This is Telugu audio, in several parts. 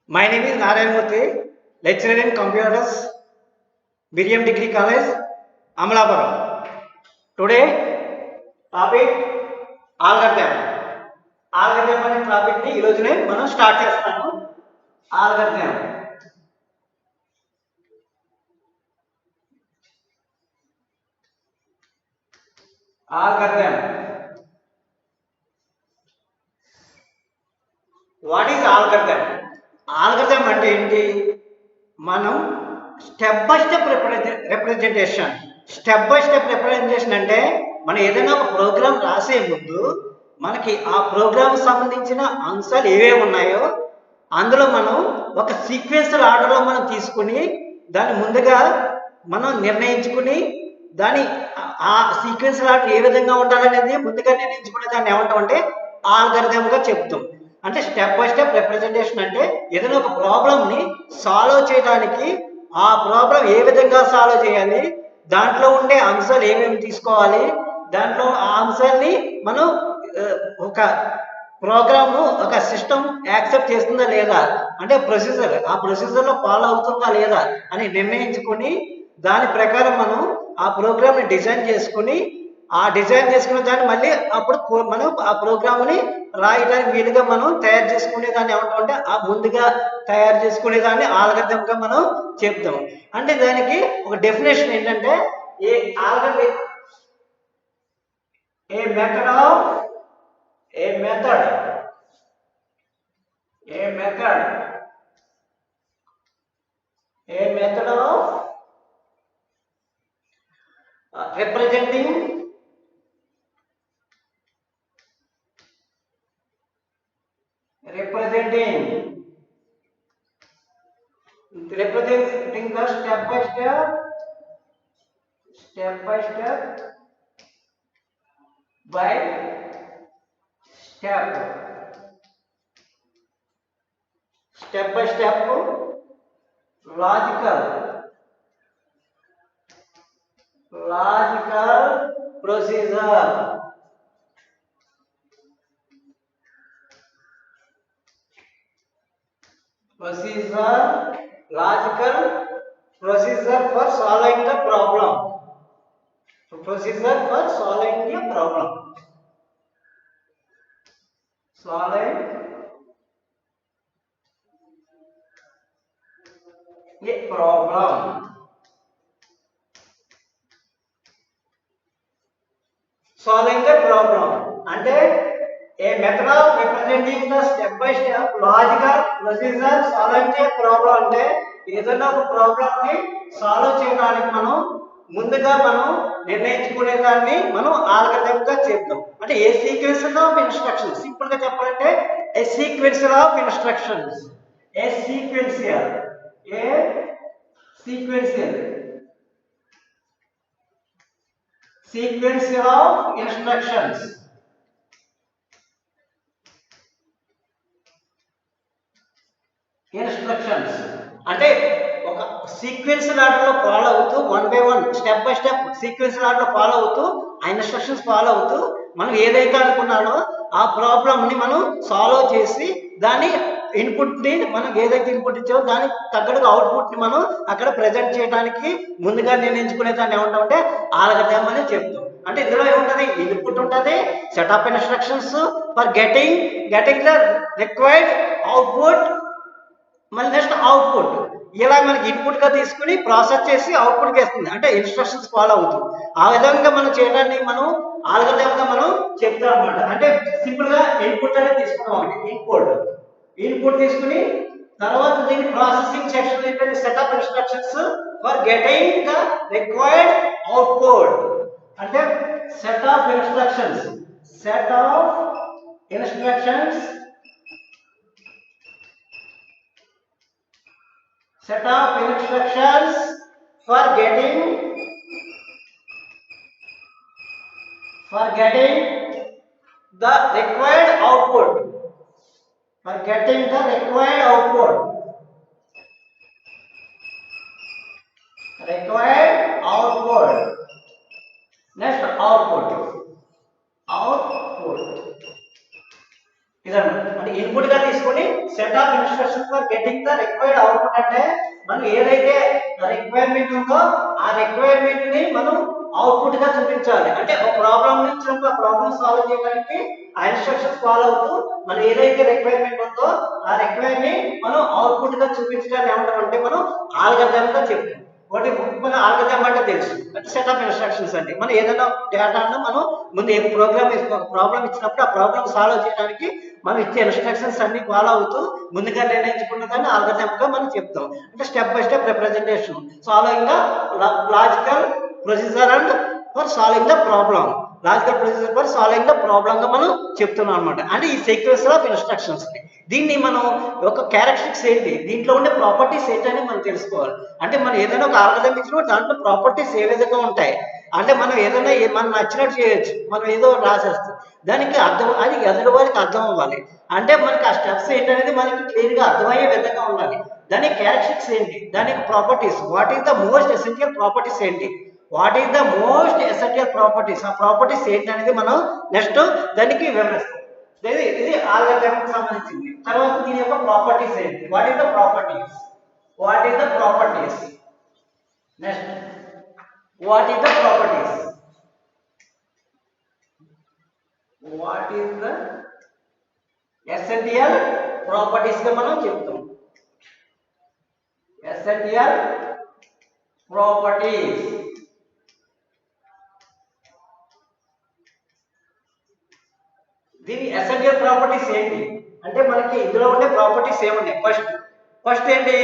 My name is Narayan Murthy, lecturer in computers, Miriam Degree College, Amalapuram. Today, topic algorithm. Algorithm అనే టాపిక్ ని ఈ రోజునే మనం స్టార్ట్ చేస్తాము. Algorithm. Algorithm. What is algorithm? Algorithm అంటే ఏంటి? మనం step by step representation. Step by step representation అంటే మనం ఏదైనా ఒక ప్రోగ్రామ్ రాసే ముందు మనకి ఆ ప్రోగ్రామ్ సంబంధించిన అంశాలు ఏవేవి ఉన్నాయో అందులో మనం ఒక సీక్వెన్షియల్ ఆర్డర్లో మనం తీసుకుని దాన్ని ముందుగా మనం నిర్ణయించుకుని దాని ఆ సీక్వెన్షియల్ ఆర్డర్ ఏ విధంగా ఉండాలనేది ముందుగా నిర్ణయించుకునే దాన్ని ఏమంటామంటే ఆల్గరిథంగా చెప్తాం. అంటే స్టెప్ బై స్టెప్ రిప్రజెంటేషన్ అంటే ఏదైనా ఒక ప్రాబ్లమ్ని సాల్వ్ చేయడానికి ఆ ప్రాబ్లం ఏ విధంగా సాల్వ్ చేయాలి, దాంట్లో ఉండే అంశాలు ఏమేమి తీసుకోవాలి, దాంట్లో ఆ అంశాన్ని మనం ఒక ప్రోగ్రామ్ ఒక సిస్టమ్ యాక్సెప్ట్ చేస్తుందా లేదా, అంటే ప్రొసీజర్ ఆ ప్రొసీజర్లో ఫాలో అవుతుందా లేదా అని నిర్ణయించుకొని దాని ప్రకారం మనం ఆ ప్రోగ్రామ్ని డిజైన్ చేసుకుని ఆ డిజైన్ చేసుకున్న దాన్ని మళ్ళీ అప్పుడు మనం ఆ ప్రోగ్రామ్ని రాయడానికి వీలుగా మనం తయారు చేసుకునే దాన్ని ఏమంటామంటే ఆ ముందుగా తయారు చేసుకునే దాన్ని ఆల్గరిథంగా మనం చెప్తాం. అంటే దానికి ఒక డెఫినేషన్ ఏంటంటే a algorithm a method of a method a method of representing the step by step by step by step logical procedure. Logical procedure for solving the problem. Procedure for solving the problem. Solving a problem. Solving the problem. And a method of representing the step by step logical procedure solving a problem అంటే ఏదైనా ఒక ప్రాబ్లమ్ ని సాల్వ్ చేయడానికి మనం ముందుగా మనం నిర్ణయించుకునే దాన్ని మనం ఆల్గరిథం గా చెప్తాం. అంటే a sequential of instructions, simple గా చెప్పాలంటే a sequential of instructions, a sequential of instructions. అంటే ఒక సీక్వెన్షియల్ ఆర్డర్లో ఫాలో అవుతూ one by one step by step sequential ఆర్డర్లో ఫాలో అవుతూ ఆ ఇన్స్ట్రక్షన్స్ ఫాలో అవుతూ మనం ఏదైతే అనుకున్నామో ఆ ప్రాబ్లమ్ని మనం సాల్వ్ చేసి దాని ఇన్పుట్ని మనం ఏదైతే ఇన్పుట్ ఇచ్చామో దానికి తగ్గట్టుగా అవుట్పుట్ని మనం అక్కడ ప్రజెంట్ చేయడానికి ముందుగా నిర్ణయించుకునే దాన్ని ఏమంటామంటే ఆల్గరిథం అని చెప్తాం. అంటే ఇందులో ఏముంటుంది, ఇన్పుట్ ఉంటుంది, set of instructions for getting the required output, మళ్ళీ నెక్స్ట్ అవుట్పుట్. ఇలా మనకి ఇన్పుట్ గా తీసుకుని ప్రాసెస్ చేసి అవుట్పుట్ గా ఇస్తుంది, అంటే ఇన్స్ట్రక్షన్స్ ఫాలో అవుతుంది. ఆ విధంగా మనం చేయడాన్ని మనం ఆల్గరిథం గా మనం చెప్తాం అనమాట. అంటే సింపుల్ గా ఇన్పుట్ అనేది తీసుకున్నాం, ఒకటి ఇన్పుట్ తీసుకుని తర్వాత దీన్ని ప్రాసెసింగ్ సెక్షన్ అయిపోయింది set of instructions for getting the required output. అంటే set of instructions for getting the required output. Next output ఇదన్నమాట. అంటే ఇన్పుట్ గా తీసుకొని set of instruction for getting the required output అంటే మనం ఏదైతే రిక్వైర్మెంట్ ఉందో ఆ రిక్వైర్మెంట్ ని మనం అవుట్పుట్ గా చూపించాలి. అంటే ఒక ప్రాబ్లం ఇచ్చినప్పుడు ఆ ప్రాబ్లం సాల్వ్ చేయడానికి ఆ ఇన్స్ట్రక్షన్స్ ఫాలో అవుతూ మనం ఏదైతే రిక్వైర్మెంట్ ఉందో ఆ రిక్వైర్మెంట్ మనం అవుట్పుట్ గా చూపించడానికి ఏమంటామంటే మనం ఆల్గరిథం గా చెప్తాం. ఒకటి మన ఆల్గరిథం అంటే తెలుసు, సెట్ ఆఫ్ ఇన్స్ట్రక్షన్స్ అండి. మనం ఏదైనా డేటాను మనం ముందు ఏ ప్రోగ్రామ్ ఒక ప్రాబ్లం ఇచ్చినప్పుడు ఆ ప్రాబ్లం సాల్వ్ చేయడానికి మనం ఇచ్చే ఇన్స్ట్రక్షన్స్ అన్ని ఫాలో అవుతూ ముందుగా నిర్ణయించుకున్న దాన్ని ఆల్గరిథం గా మనం చెప్తాం. అంటే step by step representation following the logical procedure and for solving the problem. Logical procedure for solving the problem గా మనం చెప్తున్నాం అనమాట. అంటే ఈ సీక్వెన్స్ ఆఫ్ ఇన్స్ట్రక్షన్స్ దీన్ని మనం ఒక క్యారెక్టరిస్టిక్స్ ఏంటి, దీంట్లో ఉండే ప్రాపర్టీస్ ఏంటని మనం తెలుసుకోవాలి. అంటే మనం ఏదైనా ఒక ఆల్గరిథం ఇచ్చినప్పుడు దాంట్లో ప్రాపర్టీస్ ఏ విధంగా ఉంటాయి అంటే మనం ఏదైనా మనం నచ్చినట్టు చేయొచ్చు, మనం ఏదో రాసేస్తాం, దానికి అర్థం అది ఎదుటి వారికి అర్థం అవ్వాలి. అంటే మనకి ఆ స్టెప్స్ ఏంటనేది మనకి క్లియర్గా అర్థమయ్యే విధంగా ఉండాలి. దాని క్యారెక్టరిస్టిక్స్ ఏంటి, దానికి properties, what is the most essential properties ఏంటి, what is the most essential properties, ఆ ప్రాపర్టీస్ ఏంటి అనేది మనం నెక్స్ట్ దానికి వివరిస్తాం. ఇది ఆల్గరిథంకి సంబంధించింది. తర్వాత దీని యొక్క ప్రాపర్టీస్ ఏంటి, what is the properties, what is the properties, next what is the properties, what is the essential properties గా మనం చెప్తాం. ఎసెన్షియల్ ప్రాపర్టీస్ దీని ఎసెన్షియల్ ప్రాపర్టీస్ ఏంటి అంటే మనకి ఇందులో ఉండే ప్రాపర్టీస్ ఏమున్నాయి. ఫస్ట్ ఏంటి,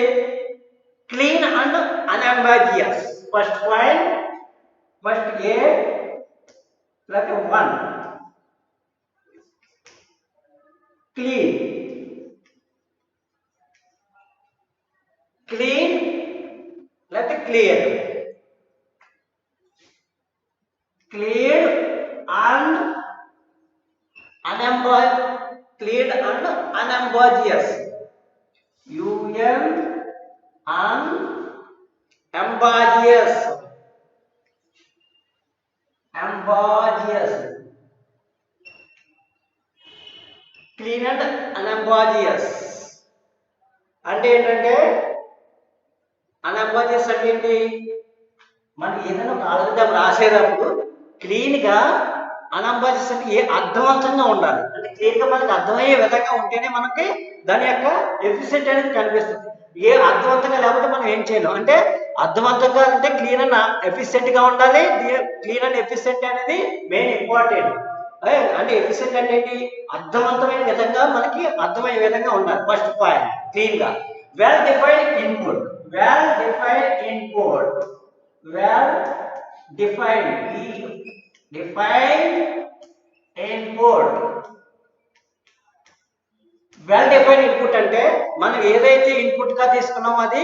clean and unambiguous. First point, first a plus 1 clean, clean లేకపోతే clear, clear and cleared and unambiguous. Ambiguous, ambiguous, clean and unambiguous అంటే ఏంటంటే unambiguous అంటే ఏంటి, మనం ఏదైనా ఒక ఆల్గరిథం రాసేటప్పుడు క్లీన్ గా, అనంబాజిస్ అంటే ఏ అర్థవంతంగా ఉండాలి. అంటే క్లియర్ గా మనకి అర్థమయ్యే విధంగా ఉంటేనే మనకి దాని యొక్క ఎఫిషియెంట్ అనేది కనిపిస్తుంది. ఏ అర్థవంతంగా లేకపోతే మనం ఏం చేయలేం. అంటే అర్థవంతంగా అంటే క్లీన్ అండ్ ఎఫిషియెంట్ గా ఉండాలి. క్లీన్ అండ్ ఎఫిషియెంట్ అనేది మెయిన్ ఇంపార్టెంట్. అంటే ఎఫిషియెంట్ అంటే ఏంటి, అర్థవంతమైన విధంగా మనకి అర్థమయ్యే విధంగా ఉండాలి. ఫస్ట్ పాయింట్ క్లీన్ గా. Well defined input, well defined input, well defined input. Well defined input అంటే మనం ఏదైతే ఇన్పుట్ గా తీసుకున్నామో అది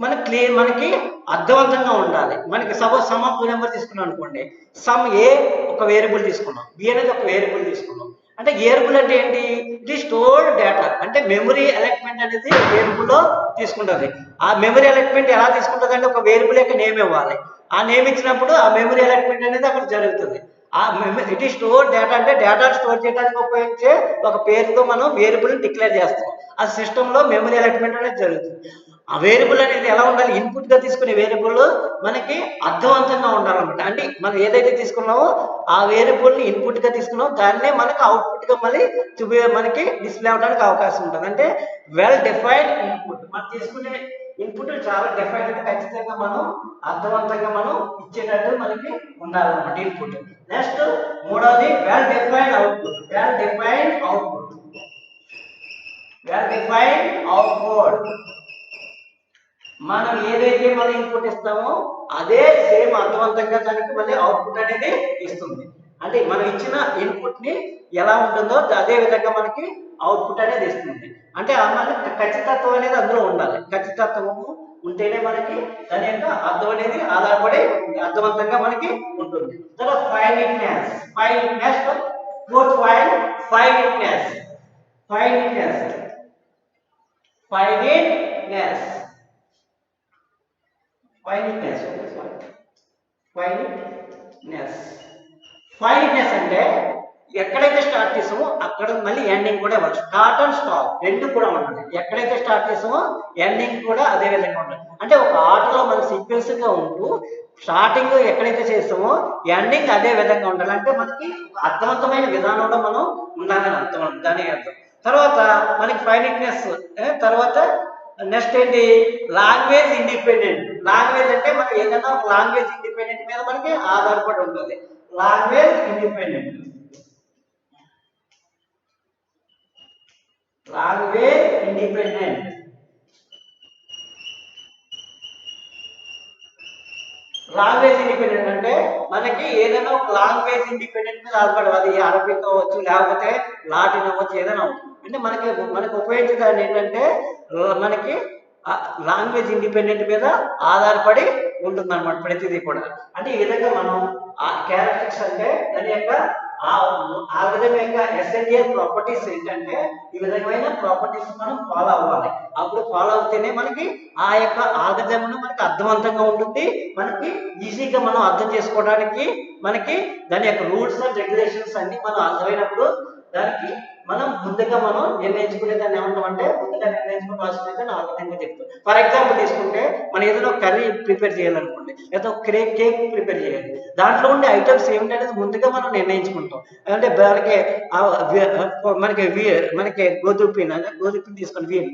మనకి అర్థవంతంగా ఉండాలి. మనకి సపోజ్ సమ్ ఆఫ్ 2 నెంబర్ తీసుకున్నాం అనుకోండి, సమ్ ఏ ఒక వేరియబుల్ తీసుకున్నాం, బి అనేది ఒక వేరియబుల్ తీసుకున్నాం. అంటే వేరియబుల్ అంటే ఏంటి, ఇది స్టోర్డ్ డేటా. అంటే మెమరీ ఎలక్ట్మెంట్ అనేది వేరియబుల్ లో తీసుకుంటుంది. ఆ మెమరీ ఎలక్ట్మెంట్ ఎలా తీసుకుంటుంది అంటే ఒక వేరియబుల్ యొక్క నేమ్ ఇవ్వాలి. ఆ నేమ్ ఇచ్చినప్పుడు ఆ మెమరీ ఎలక్ట్మెంట్ అనేది అక్కడ జరుగుతుంది. ఇట్ ఈస్ స్టోర్ డేటా అంటే డేటా స్టోర్ చేయడానికి ఉపయోగించే ఒక పేరుతో మనం వేరియబుల్ డిక్లేర్ చేస్తాం. ఆ సిస్టమ్ లో మెమరీ ఎలక్ట్మెంట్ అనేది జరుగుతుంది. ఆ వేరియబుల్ అనేది ఎలా ఉండాలి, ఇన్పుట్ గా తీసుకునే వేరియబుల్ మనకి అర్థవంతంగా ఉండాలన్నమాట. అంటే మనం ఏదైతే తీసుకున్నామో ఆ వేరియబుల్ ని ఇన్పుట్ గా తీసుకున్నామో దాన్నే మనకి అవుట్పుట్ గా మళ్ళీ మనకి డిస్ప్లే అవడానికి అవకాశం ఉంటుంది. అంటే వెల్ డిఫైన్డ్ ఇన్పుట్, మనం తీసుకునే ఇన్పుట్ చాలా డిఫైన్ అంటే ఖచ్చితంగా మనం అర్థవంతంగా మనం ఇచ్చేటట్టు మనకి ఉండాలన్నమాట ఇన్పుట్. నెక్స్ట్ మూడవది well defined output. Well defined output, well defined output. మనం ఏదైతే మనం ఇన్పుట్ ఇస్తామో అదే సేమ్ అర్థవంతంగా దానికి మళ్ళీ అవుట్పుట్ అనేది ఇస్తుంది. అంటే మనం ఇచ్చిన ఇన్పుట్ ని ఎలా ఉంటుందో అదే విధంగా మనకి అవుట్పుట్ అనేది ఇస్తుంది. అంటే మనకి ఖచ్చితత్వం అనేది అందులో ఉండాలి. ఖచ్చితత్వము ఉంటేనే మనకి దాని యొక్క అర్థం అనేది ఆధారపడి అర్థవంతంగా మనకి ఉంటుంది. తర్వాత ఫైనిట్నెస్, ఫైనిట్నెస్ ఫోర్త్ పాయింట్ ఫైనిట్నెస్, ఫైనిట్నెస్, ఫైనిట్నెస్, ఫైనిట్నెస్, ఫైనిట్నెస్. ఫైనిట్నెస్ అంటే ఎక్కడైతే స్టార్ట్ చేసామో అక్కడ మళ్ళీ ఎండింగ్ కూడా ఇవ్వాలి. స్టార్ట్ అండ్ స్టాప్ రెండు కూడా ఉండాలి. ఎక్కడైతే స్టార్ట్ చేసామో ఎండింగ్ కూడా అదే విధంగా ఉండాలి. అంటే ఒక ఆటలో మన సీక్వెన్స్ గా ఉంటూ స్టార్టింగ్ ఎక్కడైతే చేస్తామో ఎండింగ్ అదే విధంగా ఉండాలి. అంటే మనకి అర్థవంతమైన విధానంలో మనం ఉండాలని అర్థం, దాని అర్థం. తర్వాత మనకి ఫైనిట్నెస్, తర్వాత నెక్స్ట్ ఏంటి, లాంగ్వేజ్ ఇండిపెండెంట్. లాంగ్వేజ్ అంటే మనం ఏదైనా ఒక లాంగ్వేజ్ ఇండిపెండెంట్ మీద మనకి ఆధారపడి ఉంటుంది. Language independent, language independent. Language independent అంటే మనకి ఏదైనా ఒక లాంగ్వేజ్ ఇండిపెండెంట్ మీద ఆధారపడదు. అది అరబిక్ అవ్వచ్చు, లేకపోతే లాటిన్ అవ్వచ్చు, ఏదైనా అవ్వచ్చు. అంటే మనకి ఉపయోగించడానికి ఏంటంటే మనకి లాంగ్వేజ్ ఇండిపెండెంట్ మీద ఆధారపడి ఉంటుంది అనమాట ప్రతిదీ కూడా. అంటే ఈ విధంగా మనం ఆ క్యారెక్టర్స్ అంటే దాని యొక్క ఆ విధంగా ఎసెన్షియల్ ప్రాపర్టీస్ ఏంటంటే ఈ విధమైన ప్రాపర్టీస్ మనం ఫాలో అవ్వాలి. అప్పుడు ఫాలో అవుతేనే మనకి ఆ యొక్క ఆల్గరిథంను మనకి అర్థవంతంగా ఉంటుంది. మనకి ఈజీగా మనం అర్థం చేసుకోవడానికి మనకి దాని యొక్క రూల్స్ అండ్ రెగ్యులేషన్స్ అన్ని మనం అర్థమైనప్పుడు దానికి మనం ముందుగా మనం నిర్ణయించుకునే దాన్ని ఏమంటామంటే ముందుగా నిర్ణయించుకోవాల్సిందే ఆల్గరిథంగా చెప్తాం. ఫర్ ఎగ్జాంపుల్ తీసుకుంటే మనం ఏదైనా కర్రీ ప్రిపేర్ చేయాలనుకోండి, లేదా కేక్ ప్రిపేర్ చేయాలి. దాంట్లో ఉండే ఐటమ్స్ ఏమిటనేది ముందుగా మనం నిర్ణయించుకుంటాం. అంటే మనకి గోధుమ పిండి తీసుకొని వీలు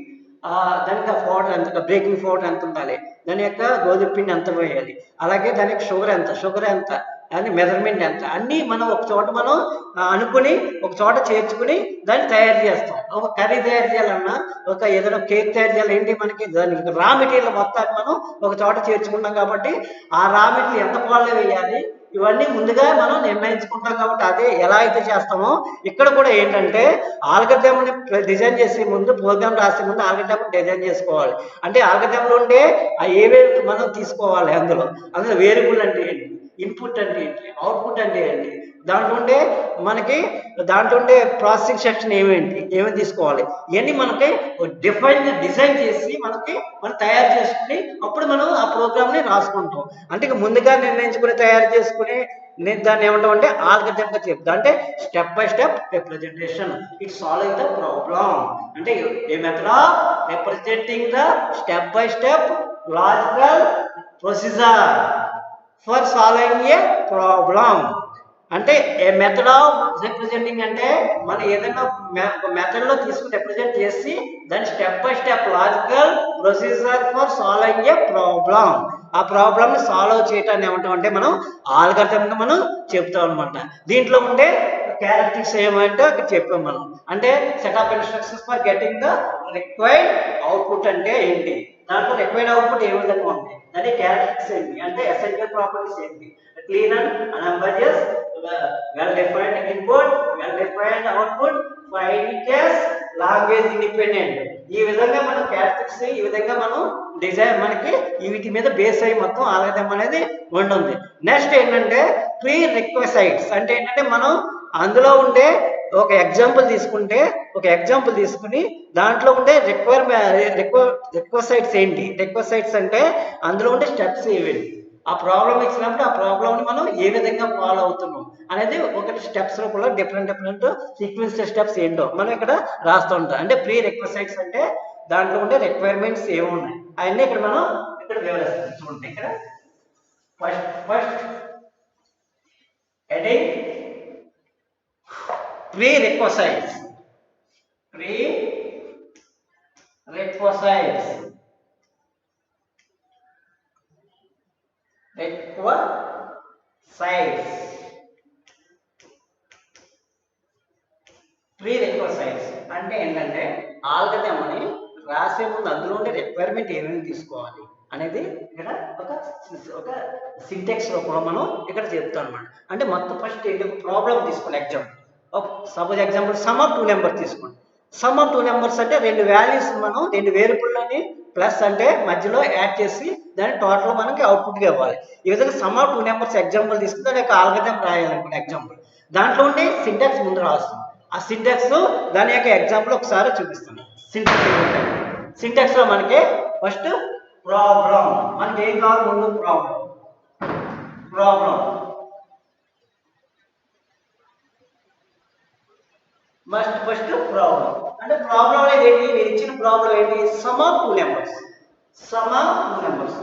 దానికి పౌడర్ ఎంత, బేకింగ్ పౌడర్ ఎంత ఉండాలి, దాని యొక్క గోధుమ పిండి ఎంత వేయాలి, అలాగే దానికి షుగర్ ఎంత అని మెజర్మెంట్ ఎంత, అన్నీ మనం ఒక చోట మనం అనుకుని ఒక చోట చేర్చుకుని దాన్ని తయారు చేస్తాం. ఒక కర్రీ తయారు చేయాలన్నా, ఒక ఏదైనా కేక్ తయారు చేయాలి, ఏంటి మనకి దానికి రా మెటీరియల్ మొత్తాన్ని మనం ఒక చోట చేర్చుకుంటాం. కాబట్టి ఆ రా మెటీరియల్ ఎంత పాలు వేయాలి ఇవన్నీ ముందుగా మనం నిర్ణయించుకుంటాం. కాబట్టి అదే ఎలా అయితే చేస్తామో ఇక్కడ కూడా ఏంటంటే ఆల్గరిథంని డిజైన్ చేసే ముందు, ప్రోగ్రామ్ రాసే ముందు ఆల్గరిథం డిజైన్ చేసుకోవాలి. అంటే ఆల్గరిథంలో ఉండే ఏవేవి మనం తీసుకోవాలి, అందులో వేరియబుల్ అంటే ఏంటి, ఇన్పుట్ అంటే ఏంటి, అవుట్పుట్ అంటే ఏంటి, దాంట్లో ఉండే ప్రాసెసింగ్ సెక్షన్ ఏమేమి తీసుకోవాలి, ఇవన్నీ మనకి డిజైన్ చేసి మనం తయారు చేసుకుని అప్పుడు మనం ఆ ప్రోగ్రామ్ని రాసుకుంటాం. అంటే ముందుగా నిర్ణయించుకుని తయారు చేసుకుని దాన్ని ఏమంటాం అంటే ఆల్గరిథంగా చెప్తాం. అంటే step by step representation, it solving the problem. అంటే a method of representing the step by step logical procedure for solving a problem. అంటే ఏ మెథడ్ ఆఫ్ రిప్రజెంటింగ్ అంటే మనం ఏదైనా ఒక మెథడ్లో తీసుకుని రిప్రజెంట్ చేసి దాని step by step logical procedure for solving a problem. ఆ ప్రాబ్లమ్ని సాల్వ్ చేయటాన్ని ఏమంటాం అంటే మనం ఆల్గరిథంగా మనం చెప్తాం అనమాట. దీంట్లో ఉండే క్యారెక్టర్స్ ఏమంటే అక్కడ చెప్పాం మనం. అంటే set of instructions for getting the required output అంటే ఏంటి, దాంట్లో రిక్వైర్డ్ అవుట్పుట్ ఏ విధంగా ఉంది, దాని క్యారెక్టర్స్ ఏంటి, అంటే ఎసెన్షియల్ ప్రాపర్టీస్ ఏంటి, clean and unambiguous, well defined input, well defined output, finiteness, language independent. ఈ విధంగా మనం క్యారెక్టర్స్ ఈ విధంగా మనం డిజైన్ మనకి వీటి మీద బేస్ అయ్యి మొత్తం ఆల్గరిథం అనేది ఉంటుంది. నెక్స్ట్ ఏంటంటే ప్రీ రిక్వెసైట్స్. అంటే ఏంటంటే మనం అందులో ఉండే ఒక ఎగ్జాంపుల్ తీసుకుని దాంట్లో ఉండే రిక్వెసైట్స్ ఏంటి, రిక్వెసైట్స్ అంటే అందులో ఉండే స్టెప్స్ ఏవేంటి, ఆ ప్రాబ్లం ఇచ్చినప్పుడు ఆ ప్రాబ్లమ్ని మనం ఏ విధంగా ఫాలో అవుతున్నాం అనేది ఒకటి స్టెప్స్ రూపంలో డిఫరెంట్ సీక్వెన్స్ స్టెప్స్ ఏంటో మనం ఇక్కడ రాస్తూ ఉంటాం. అంటే ప్రీ రిక్వెసైట్స్ అంటే దాంట్లో ఉండే రిక్వైర్మెంట్స్ ఏమున్నాయి అవన్నీ మనం ఇక్కడ వివరిస్తాం. చూడండి ఇక్కడ ఫస్ట్ హెడింగ్ ప్రీ రిక్వెసైట్స్. రిక్వెసైట్స్ ప్రీ రిక్వెసైట్స్ అంటే ఏంటంటే ఆల్గరిథం అని రాసే ముందు అందులో ఉండే రిక్వైర్మెంట్ ఏమేమి తీసుకోవాలి అనేది ఇక్కడ ఒక సింటెక్స్ రూపంలో మనం ఇక్కడ చెప్తాం అనమాట. అంటే మొత్తం ఫస్ట్ ఏంటి, ప్రాబ్లం తీసుకోండి. Suppose example some of 2 numbers తీసుకోండి. సమ్ ఆఫ్ 2 నెంబర్స్ అంటే 2 వాల్యూస్ మనం 2 వేరియబుల్ని ప్లస్ అంటే మధ్యలో యాడ్ చేసి దాని టోటల్ మనకి అవుట్పుట్గా ఇవ్వాలి. ఈ విధంగా సమ్ ఆఫ్ 2 నెంబర్స్ ఎగ్జాంపుల్ తీసుకుని దాని యొక్క ఆల్గరిథం రాయాలనుకోండి. ఎగ్జాంపుల్ దాంట్లో ఉండే సింటాక్స్ ముందు రాస్తాం. ఆ సింటాక్స్ దాని యొక్క ఎగ్జాంపుల్ ఒకసారి చూపిస్తాను. సింటాక్స్ లో మనకి ఫస్ట్ ప్రాబ్లం, మనకి ఏం కావాలి ముందు ప్రాబ్లం. ఫస్ట్ ప్రాబ్లం అంటే ప్రాబ్లం అనేది ఏంటి, నేను ఇచ్చిన ప్రాబ్లం ఏంటి, sum of two numbers. Some of two numbers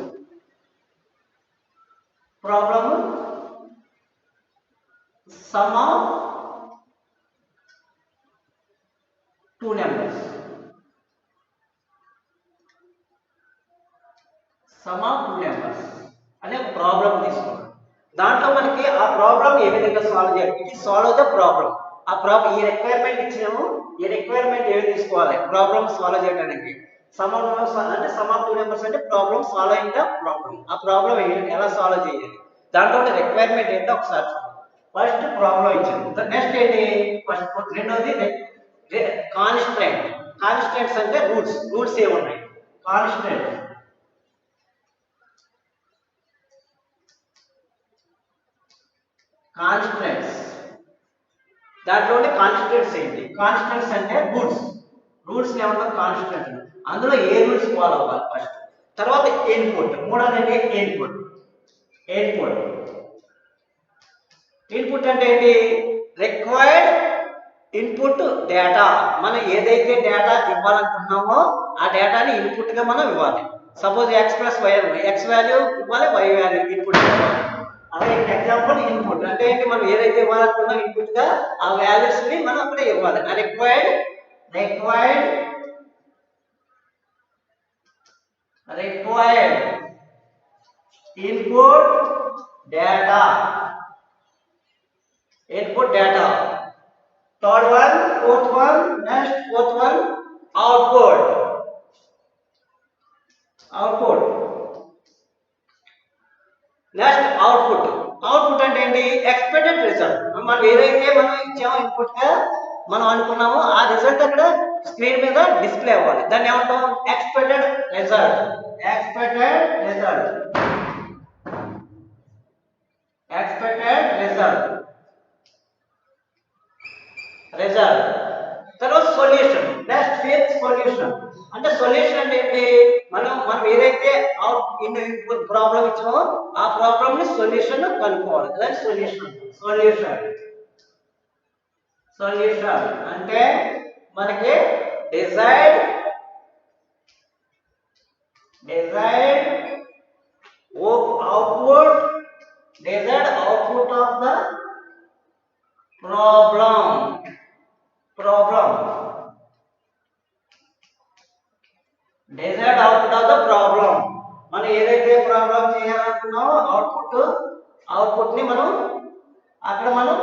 problem, some of two numbers. Some of two numbers అనే ఒక ప్రాబ్లం తీసుకున్నాం. దాంట్లో మనకి ఆ ప్రాబ్లం ఏ విధంగా సాల్వ్ చేయాలి, ఇట్ సాల్వ్ ద ప్రాబ్లం. ఆ ప్రాబ్లం ఈ రిక్వైర్మెంట్ ఇచ్చినాము, ఈ రిక్వైర్మెంట్ ఏమి తీసుకోవాలి ప్రాబ్లమ్ సాల్వ్ చేయడానికి. సమ్ అంటే సమ్ ఆఫ్ టూ నెంబర్స్ అంటే ప్రాబ్లం సాల్వింగ్ ద ప్రాబ్లం. ఆ ప్రాబ్లం ఎలా సాల్వ్ చేయాలి, దాంట్లో రిక్వైర్మెంట్ ఏంటో ఒకసారి చూద్దాం. ఫస్ట్ ప్రాబ్లం ఇచ్చాము, నెక్స్ట్ ఏంటి, ఫస్ట్ రెండోది కాన్స్టెంట్. కాన్స్టెంట్స్ అంటే రూల్స్ ఏమి ఉన్నాయి, కాన్స్టెంట్ కాన్స్టెంట్స్ దాంట్లోనే కాన్స్టెంట్స్ ఏంటి, కాన్స్టెంట్స్ అంటే రూల్స్ ఏమంటాం కాన్స్టెంట్. అందులో ఏ రూల్స్ ఫాలో అవ్వాలి ఫస్ట్, తర్వాత ఇన్పుట్, మూడోది ఏంటి ఇన్పుట్. ఇన్పుట్ ఇన్పుట్ అంటే ఏంటి, రిక్వైర్డ్ ఇన్పుట్ డేటా. మనం ఏదైతే డేటా ఇవ్వాలనుకుంటున్నామో ఆ డేటాని ఇన్పుట్ గా మనం ఇవ్వాలి. Suppose x plus y, x value ఇవ్వాలి, వై వాల్యూ ఇన్పుట్ ఇవ్వాలి. అదే ఎగ్జాంపుల్ ఇన్పుట్ అంటే ఏంటి, మనం ఏదైతే ఇవ్వాలనుకున్నాం ఇన్పుట్ గా ఆ వాల్యూస్ ని మనం అక్కడ ఇవ్వాలి. Required input data. Third one, fourth one, next fourth one, output. Next output అంటే ఏంటి, ఎక్స్పెక్టెడ్ రిజల్ట్. మనం ఏదైతే మనం ఇచ్చామో ఇన్పుట్ గా మనం అనుకున్నామో ఆ రిజల్ట్ అక్కడ స్క్రీన్ మీద డిస్ప్లే అవ్వాలి. దాన్ని ఏమంటాం, ఎక్స్పెక్టెడ్ రిజల్ట్. తర్వాత సొల్యూషన్. Next fifth solution. అంటే సొల్యూషన్ అంటే ఏంటి, మనం ఏదైతే ఇన్పుట్ ప్రాబ్లం ఇచ్చామో ఆ ప్రాబ్లమ్ ని సొల్యూషన్ కనుక్కోవాలి. దాని సొల్యూషన్ అంటే మనకి desired output of the problem. Desired output of the problem. మనం ఏదైతే ప్రాబ్లం చేయాలనుకున్నామో అవుట్పుట్ ని మనం అక్కడ మనకు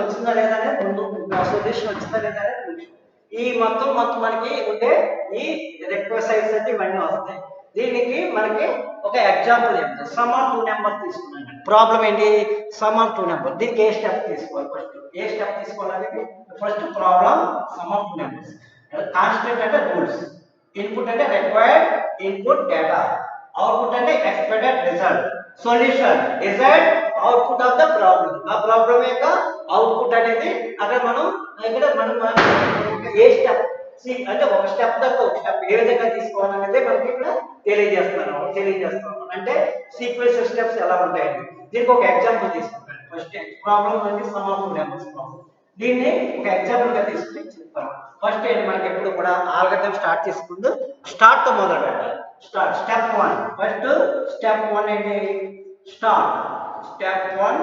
వచ్చిందా లేదా అనేది ముందు సొల్యూషన్ వచ్చిందా లేదా అనేది ఈ మొత్తం మనకి ఉండే ఈ రిక్వెస్ట్ అంటే ఇవన్నీ వస్తాయి. దీనికి మనకి ఒక ఎగ్జాంపుల్ చెప్తాను. సమ్ ఆఫ్ టూ నెంబర్ తీసుకున్నాను. ప్రాబ్లం ఏంటి, సమ్ ఆఫ్ టూ నెంబర్. దీనికి ఏ స్టెప్ తీసుకోవాలి, first problem sum of two numbers. Constant అంటే రూల్స్, ఇన్పుట్ అంటే రిక్వైర్డ్ ఇన్పుట్ డేటా, అవుట్పుట్ అంటే expected result, solution desired output of the problem. ఆ ప్రాబ్లం యొక్క అవుట్పుట్ అనేది అక్కడ మనం ఏ స్టెప్ అంటే ఒక స్టెప్ తర్వాత ఒక స్టెప్ ఏ విధంగా తీసుకోవాలనేది మనకి ఇక్కడ తెలియజేస్తాను. అంటే సీక్వెన్స్ స్టెప్స్ ఎలా ఉంటాయండి. దీనికి ఒక ఎగ్జాంపుల్ తీసుకుంటాను. ఫస్ట్ ప్రాబ్లం అంటే some of two numbers problem. దీన్ని ఒక ఎగ్జాంపుల్ గా తీసుకుని చెప్తాను. ఫస్ట్ ఏంటి, మనకి ఎప్పుడు కూడా ఆల్గరిథం స్టార్ట్ చేసుకుంటూ స్టార్ట్ తో మొదలు పెట్టాలి. స్టెప్ 1. ఫస్ట్ స్టెప్ 1 ఏంటి, స్టెప్ 1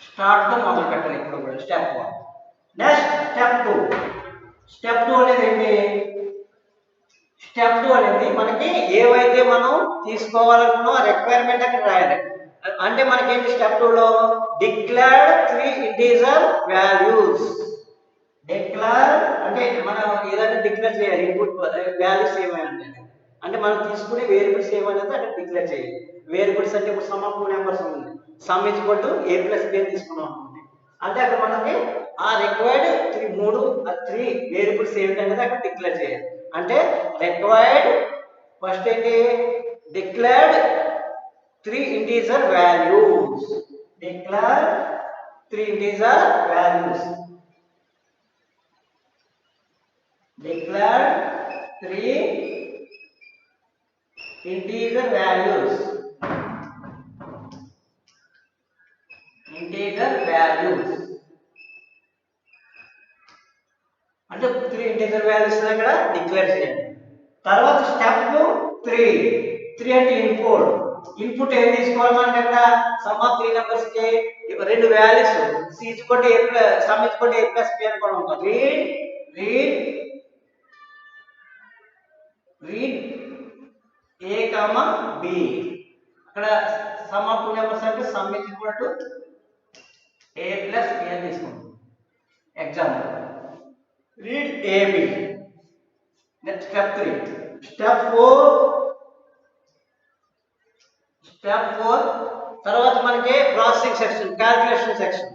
స్టార్ట్ తో మొదలు పెట్టాలి ఇప్పుడు కూడా. స్టెప్ 1. నెక్స్ట్ స్టెప్ 2 అనేది ఏంటి, స్టెప్ 2 అనేది మనకి ఏవైతే మనం తీసుకోవాలనుకున్నామో ఆ రిక్వైర్మెంట్ అక్కడ రాయాలి. అంటే మనకేంటి స్టెప్ 2 లో డిక్లేర్ 3 ఇంటీజర్ వాల్యూస్. డిక్లేర్ అంటే మనం ఏదైనా డిక్లేర్ చేయాలి, ఇన్పుట్ వాల్యూస్ ఏమైనా అంటే మనం తీసుకునే వేరియబుల్స్ ఏమైనా అక్కడ డిక్లేర్ చేయాలి. వేరియబుల్స్ అంటే ఇప్పుడు సమ్ ఆఫ్ టూ నెంబర్స్ ఉంది, some is equal to a plus b తీసుకున్నాం అనుకోండి. అంటే అక్కడ మనకి ఆ రిక్వైర్డ్ 3 వేరియబుల్స్ ఏమిటనేది అక్కడ డిక్లేర్ చేయాలి. అంటే రిక్వైర్డ్ ఫస్ట్ ఏంటి, declared 3 integer values. Declare 3 integer values. Declare 3 integer values. Integer values అంటే 3 ఇంటిజర్ వాల్యూస్ ఇక్కడ డిక్లేర్ చేయండి. తర్వాత స్టెప్ 3 అంటే ఇన్పుట్ ఏం తీసుకోవాలి మనకి అక్కడ సమ్ ఆఫ్ 3 నెంబర్స్ కి రెండు values c some a plus b అని కూడా ఉంటుంది. Read a comma b. అక్కడ సమ్ ఆఫ్ 2 నెంబర్స్ అంటే సమ్ a ప్లస్ b అని తీసుకుంటాం. Example read ab. Next step 3. Step 4 తర్వాత మనకి processing section, calculation section.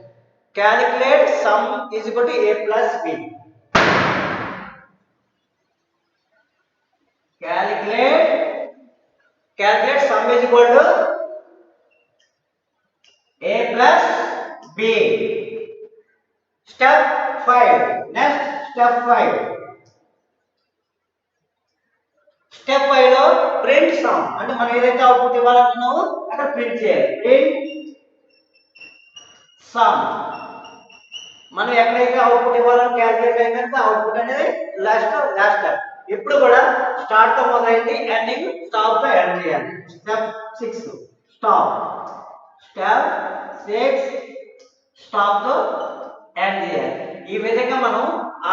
Calculate some is equal to a plus b. calculate sum is equal to a plus b. Step 5. Next step 5. Step 5 లో print sum అంటే మనం ఏదైతే అవుట్పుట్ ఇవ్వాలనుకున్నామో అక్కడ ప్రింట్ చేయాలి. print sum మనం ఎక్కడైతే అవుట్పుట్ ఇవ్వాలని క్యాలిక్యులేట్ అయిందంటే అవుట్పుట్ అనేది లాస్ట్ స్టెప్. ఇప్పుడు కూడా స్టార్ట్ తో మొదలైంది, ఎండింగ్ స్టాప్ తో ఎండ్ చేయాలి. Step 6 stop. స్టెప్ 6 స్టాప్ తో ఎండ్ చేయాలి. ఈ విధంగా మనం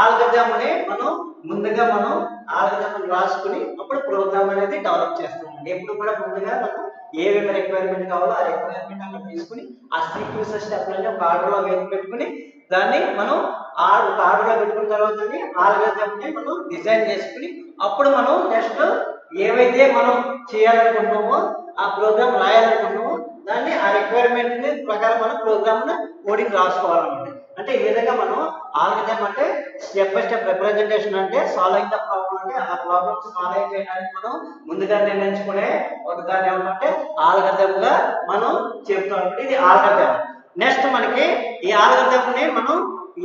ఆల్గరిథంని ముందుగా ఆల్గరిథం రాసుకుని అప్పుడు ప్రోగ్రామ్ అనేది డెవలప్ చేస్తామండి. ఎప్పుడు కూడా ముందుగా మనం ఏమేమి రిక్వైర్మెంట్ కావాలో ఆ రిక్వైర్మెంట్ అక్కడ తీసుకుని ఆ సీక్వెన్స్ స్టెప్లని ఒక ఆర్డర్లో వేసి పెట్టుకుని దాన్ని మనం ఒక ఆర్డర్లో పెట్టుకున్న తర్వాత ఆల్గరిథంని మనం డిజైన్ చేసుకుని అప్పుడు మనం నెక్స్ట్ ఏవైతే మనం చేయాలనుకుంటున్నామో ఆ ప్రోగ్రామ్ రాయాలనుకుంటున్నామో దాన్ని ఆ రిక్వైర్మెంట్ ప్రకారం మనం ప్రోగ్రామ్ కోడింగ్ రాసుకోవాలన్నమాట. అంటే ఈ విధంగా మనం ఆల్గరిథం అంటే స్టెప్ బై స్టెప్ రిప్రజెంటేషన్ అంటే సాల్వింగ్ ద ప్రాబ్లం అంటే ఆ ప్రాబ్లమ్ సాల్వ్ చేయడానికి మనం ముందుగా నిర్ణయించుకునే ఒక దాన్ని ఏమంటే ఆల్గరిథం గా మనం చెప్తాం. ఇది ఆల్గరిథం. నెక్స్ట్ మనకి ఈ ఆల్గరిథంని మనం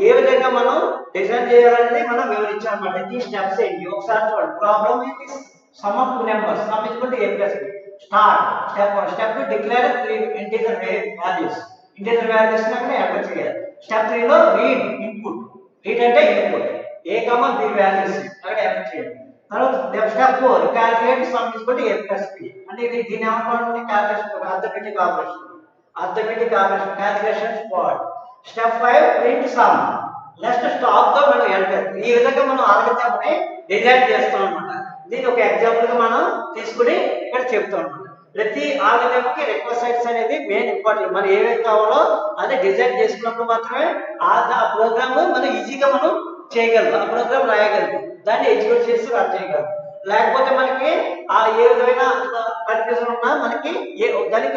ఏ విధంగా మనం డిజైన్ చేయాలనేది మనం వివరించామన్నమాట. ఈ స్టెప్స్ ఏంటి ఒకసారి చూడండి. ప్రాబ్లమ్ ఏంటి? Sum of 2 numbers sum is equal to a plus b. Start step 1. Step 2 declare 3 integer values. Integer values అక్కడ ఎంటర్ చేయాలి. స్టెప్ 3 లో రీడ్ ఇన్పుట్. రీడ్ అంటే input a comma b values అక్కడ ఎంటర్ చేయాలి. తర్వాత step 4 calculate some is equal to a plus b. అంటే దీని ఏమంటారు? Calculation arithmetic operation calculation squad. Step 5 print some. Next stop తో మనం ఎంటర్. ఈ విధంగా మనం ఆల్గరిథంని డిజైన్ చేస్తాం అన్నమాట. దీని ఒక ఎగ్జాంపుల్ గా మనం తీసుకుని ఇక్కడ చెప్తాం అన్నమాట. ప్రతి ఆల్గరిథంకి రిక్వెస్ట్ అనేది మెయిన్ ఇంపార్టెంట్. మనం ఏవైతే కావాలో అది డిజైన్ చేసుకున్నప్పుడు మాత్రమే ఆ ప్రోగ్రామ్ మనం ఈజీగా మనం చేయగలం, ఆ ప్రోగ్రామ్ రాయగలం, దాన్ని ఎగ్జిక్యూట్ చేసి రన్ చేయగలం. లేకపోతే మనకి ఆ ఏ విధమైన కన్ఫ్యూజన్ ఉన్నా మనకి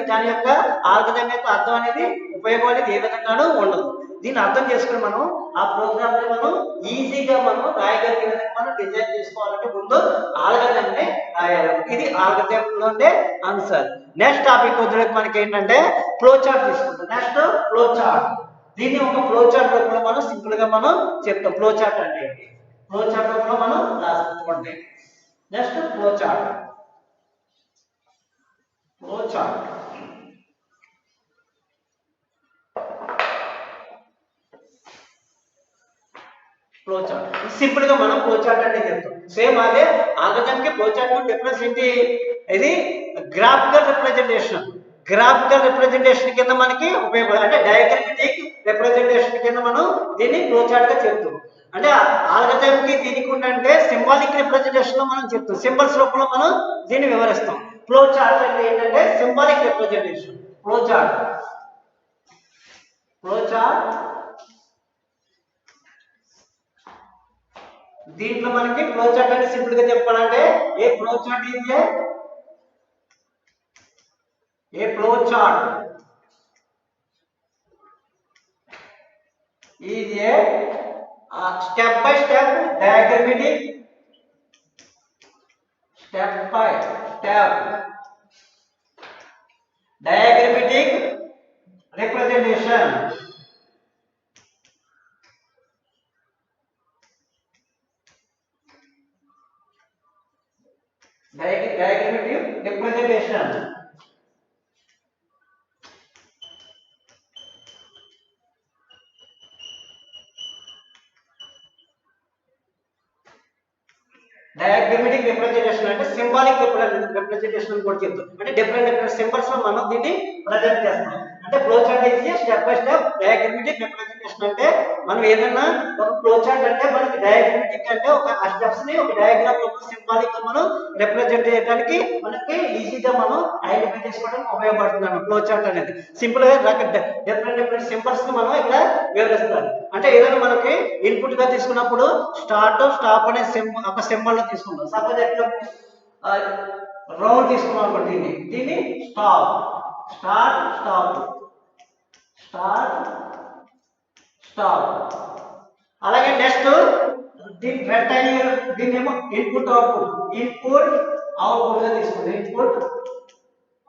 దాని యొక్క ఆల్గరిథం యొక్క అర్థం అనేది ఉపయోగం అనేది ఏ విధంగానూ ఉండదు. దీన్ని అర్థం చేసుకుని మనం ఆ ప్రోగ్రామ్ ని మనం ఈజీగా మనం రాయగలిగే విధంగా మనం డిజైన్ చేసుకోవాలంటే ముందు ఆల్గరిథంని రాయాలి. ఇది ఆల్గరిథం లో ఉండే ఆన్సర్. నెక్స్ట్ టాపిక్ వచ్చేసరికి మనకి ఏంటంటే ఫ్లో చార్ట్ తీసుకుంటాం. Next flow chart. దీన్ని ఒక ఫ్లో చార్ట్ రూపంలో మనం సింపుల్ గా మనం చెప్తాం. ఫ్లో చార్ట్ అంటే ఏంటి? ఫ్లో చార్ట్ రూపంలో మనం రాసుకోండి. Next flow chart. Flow chart simple గా మనం ఫ్లో చార్ట్ అంటే చెప్తాం. సేమ్ అదే ఆల్గరిథం కి ఫ్లో చార్ట్ డిఫరెన్స్ ఏంటి? ఇది గ్రాఫికల్ రిప్రజెంటేషన్ కింద మనకి ఉపయోగపడుతుంది. అంటే డయాగ్రమాటిక్ రిప్రజెంటేషన్ కింద మనం దీన్ని ఫ్లో చార్ట్ గా చెప్తాం. అంటే ఆల్గరిథం కి దీనికి ఉంటే సింబాలిక్ రిప్రజెంటేషన్ లో మనం చెప్తాం. సింబల్స్ రూపంలో మనం దీన్ని వివరిస్తాం. ఫ్లో చార్ట్ అంటే ఏంటంటే సింబాలిక్ రిప్రజెంటేషన్. ఫ్లో చార్ట్ దీంట్లో మనకి ఫ్లో చార్ట్ అంటే సింపుల్ గా చెప్పాలంటే a flow chart is a step by step diagrammatic representation. Diagrammatic representation. Diagrammatic representation అంటే సింబాలిక్ రిప్రజెంటేషన్ అని కూడా చెప్తాం. అంటే డిఫరెంట్ డిఫరెంట్ సింబల్స్ లో మనం దీన్ని ప్రజెంట్ చేస్తాం. అంటే flow chart is step by step diagrammatic representation. అంటే మనం ఏదైనా ఒక ఫ్లో చార్ట్ అంటే మనకి డయాగ్రమెటిక్ అంటే ఒక ఆ స్టెప్స్ ని ఒక డయాగ్రామ్ రూపంలో సింబాలిక్ గా మనం రిప్రజెంట్ చేయడానికి మనకి ఈజీగా మనం ఐడెంటిఫై చేసుకోవడానికి ఉపయోగపడుతుంది అన్నమాట ఫ్లో చార్ట్ అనేది. సింపుల్ గా డిఫరెంట్ డిఫరెంట్ సింబల్స్ ని మనం ఇక్కడ వివరిస్తాం. అంటే ఏదైనా మనకి ఇన్పుట్ గా తీసుకున్నప్పుడు స్టార్ట్ స్టాప్ అనే ఒక సింబల్ లో తీసుకుంటాం. సపోజ్ ఎట్లా రౌండ్ తీసుకున్నాం అనుకోండి, దీన్ని stop, start, stop, start, stop. అలాగే నెక్స్ట్ దీని రెక్టాంగిల్, దీన్ని ఏమో ఇన్పుట్ అవుట్పుట్, ఇన్పుట్ అవుట్పుట్ గా తీసుకుంటాం. Input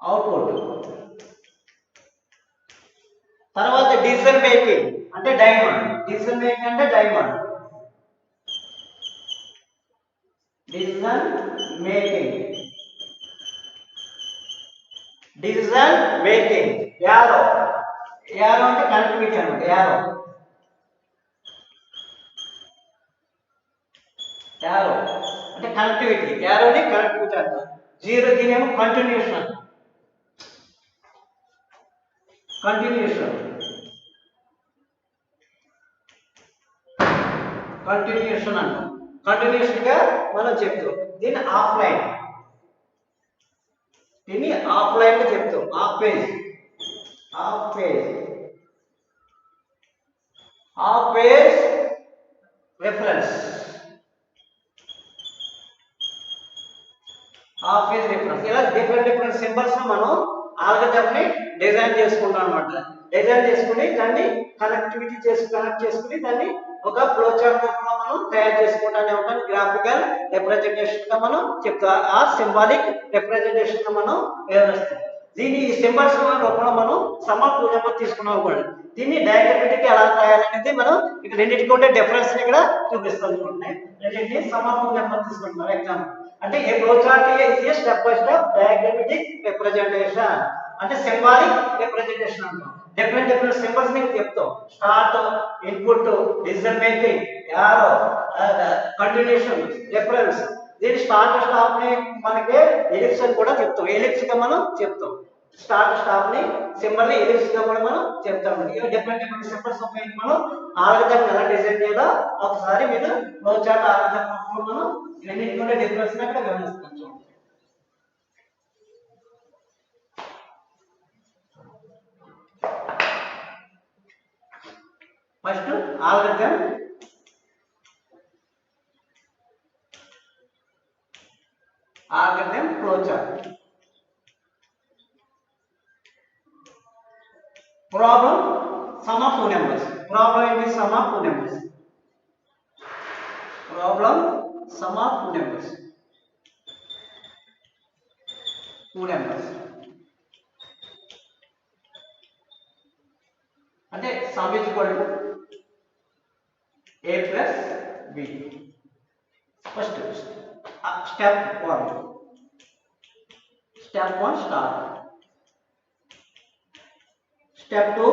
output. తర్వాత డిసిజన్ మేకింగ్ అంటే డైమండ్. డిసిజన్ మేకింగ్ అంటే diamond. Decision making, decision making. Arrow, arrow అంటే కనెక్టివిటీ అన్నమాట. యారో, యారో అంటే కనెక్టివిటీ. యారోని కనెక్టివిటీ అంటారు. జీరో దీనేమో కంటిన్యూషన్, కంటిన్యూషన్, కంటిన్యూషన్ అంటాం. కంటిన్యూషన్ గా మనం చెప్తాం. దీన్ని ఆఫ్లైన్, దీన్ని ఆఫ్లైన్ గా చెప్తాం. Of page, of page, of page reference, of page reference. ఇలా డిఫరెంట్ డిఫరెంట్ సింబల్స్ మనం ఆల్గరిథం ని డిజైన్ చేసుకుంటాం అనమాట. డిజైన్ చేసుకుని దాన్ని కనెక్ట్ చేసుకుని దాన్ని ఒక ఫ్లో చార్ట్ రూపంలో మనం తయారు చేసుకోవడానికి ఉంటుంది. గ్రాఫికల్ రిప్రజెంటేషన్ గా మనం చెప్తాం. ఆ సింబాలిక్ రిప్రజెంటేషన్ గా మనం వివరిస్తాం. దీని సింబల్స్ రూపంలో మనం సమ్మర్ టూ నెంబర్ తీసుకున్నాం కూడా. దీన్ని డయాగ్రమెటిక్ ఎలా రాయాలనేది మనం ఇక్కడ రెండింటికి ఉండే డిఫరెన్స్ ఇక్కడ చూపిస్తాం. చూడండి, రెండింటిని సమ్మర్ టూ నెంబర్ తీసుకుంటున్నాం ఎగ్జాంపుల్. అంటే a flow chart is step by step diagrammatic representation అంటే సింబాలిక్ రిప్రజెంటేషన్ అంటాం. డిఫరెంట్ డిఫరెంట్ సింబల్స్ మీకు చెప్తాం. Start, input, decision making, arrow, continuation, reference. దీని స్టార్ట్ స్టాప్ ని మనకి ఎలిప్స్ అని కూడా చెప్తాం. ఎలిప్స్ గా మనం చెప్తాం. స్టార్ట్ స్టాప్ ని సింబల్ ని ఎలిప్స్ గా కూడా మనం చెప్తాం. ఇవి డిఫరెంట్ డిఫరెంట్ సింబల్స్ ఉపయోగించి మనం ఆల్గరిథం ఎలా డిజైన్ చేయాలో ఒకసారి మీరు ఫ్లో చార్ట్ ఆల్గరిథం మనం రెండింటి డిఫరెన్స్ అక్కడ గమనిస్తాం. చూడండి, first algorithm, algorithm flow chart. Problem sum of two numbers. Problem ఏంటి? Sum of two numbers. Problem sum of two numbers, two numbers. అంటే sum is equal to a plus b. First step 1, step 1 start. Step 2,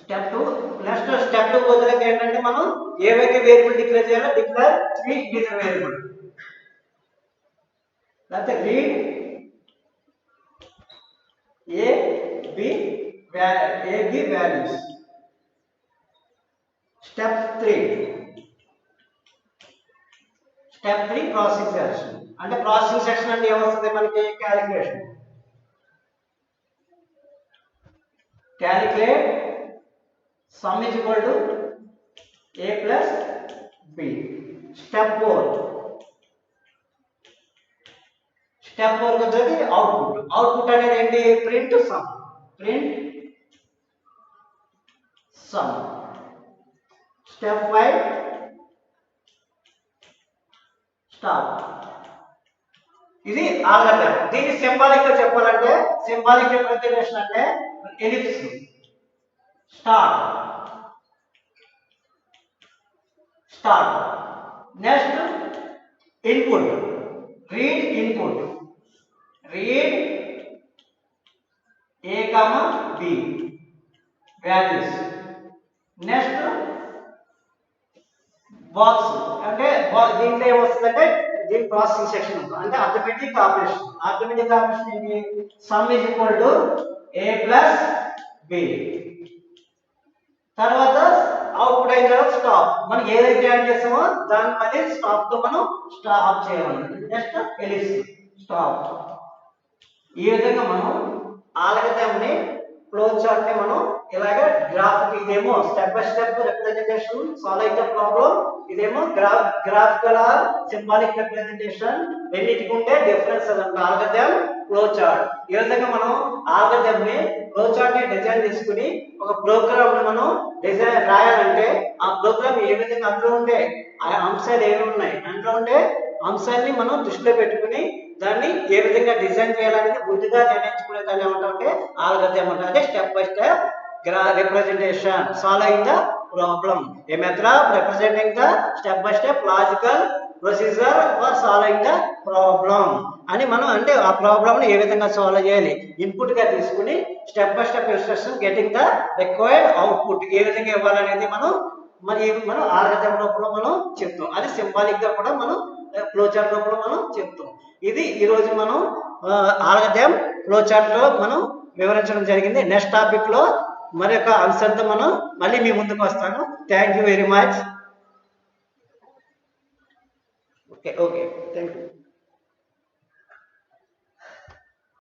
step 2 next step 2 వదిలేక ఏంటంటే మనం ఏవైతే వేరియబుల్ డిక్లేర్ చేయాలో డిక్లేర్ 3 ఇంటీజర్ వేరియబుల్. లేకపోతే read a b values. Step 3, step 3 processing section. అంటే ప్రాసెసింగ్ సెక్షన్ అంటే ఏమొస్తుంది మనకి? Calculation. Calculate some is equal to a plus b. Step 4, step 4 వచ్చేది అవుట్పుట్. అవుట్పుట్ అనేది ఏంటి? Print some, print some. Step 5 stop. ఇది ఆల్గరిథం. దీన్ని సింబాలిక్ గా చెప్పాలంటే సింబాలిక్ రిప్రజెంటేషన్ అంటే ellipse. Start, start. Next input, read input, read a comma b values. Next box అంటే దీంట్లో ఏమొస్తుందంటే దీని ప్రాసెసింగ్ సెక్షన్ అంటే అర్థమెటిక్ ఆపరేషన్ ఏంటి some is equal to A plus B తర్వాత అవుట్పుట్ అయిన తర్వాత స్టాప్ మనం ఏదైతే యాడ్ చేస్తామో దాన్ని మళ్ళీ స్టాప్ తో మనం స్టాప్ చేయాలి జస్ట్ ఎలిస్ స్టాప్ ఈ విధంగా మనం ఆల్గరిథంని ఫ్లో చార్ట్ ని మనం ఇలాగ గ్రాఫ్ ఇదేమో step by step representation solve అయితే ప్రాబ్లం ఇదేమో గ్రాఫికల్ సింబాలిక్ రిప్రజెంటేషన్ రెండింటికి ఉండే డిఫరెన్స్ అదంటే ఆల్గరిథం ఫ్లో చార్ట్ ఈ విధంగా మనం ఆల్గరిథం ని ఫ్లో చార్ట్ ని డిజైన్ చేసుకుని ఒక ప్రోగ్రామ్ ని మనం డిజైన్ రాయాలంటే ఆ ప్రోగ్రామ్ ఏ విధంగా అందులో ఉండే ఆ అంశాలు ఏమి ఉన్నాయి అందులో ఉండే అంశాన్ని మనం దృష్టిలో పెట్టుకుని దాన్ని ఏ విధంగా డిజైన్ చేయాలనేది ముందుగా నిర్ణయించుకునే దాన్ని ఏమంటామంటే ఆల్గరిథం అంటారు అదే step by step representation solving the problem a method of representing the step by step logical procedure for solving the problem అని మనం అంటే ఆ ప్రాబ్లమ్ ని ఏ విధంగా సాల్వ్ చేయాలి ఇన్పుట్ గా తీసుకుని step by step instruction getting the required output ఏ విధంగా ఇవ్వాలనేది మనం ఆల్గరిథం రూపంలో మనం చెప్తాం అది సింబాలిక్ గా కూడా మనం ఫ్లో చార్ట్ రూపంలో మనం చెప్తాం ఇది ఈ రోజు మనం ఆల్గరిథం ఫ్లో చార్ట్ లో మనం వివరించడం జరిగింది నెక్స్ట్ టాపిక్ లో మరొక అంశంతో మనం మళ్ళీ మీ ముందుకు వస్తాను thank you very much okay thank you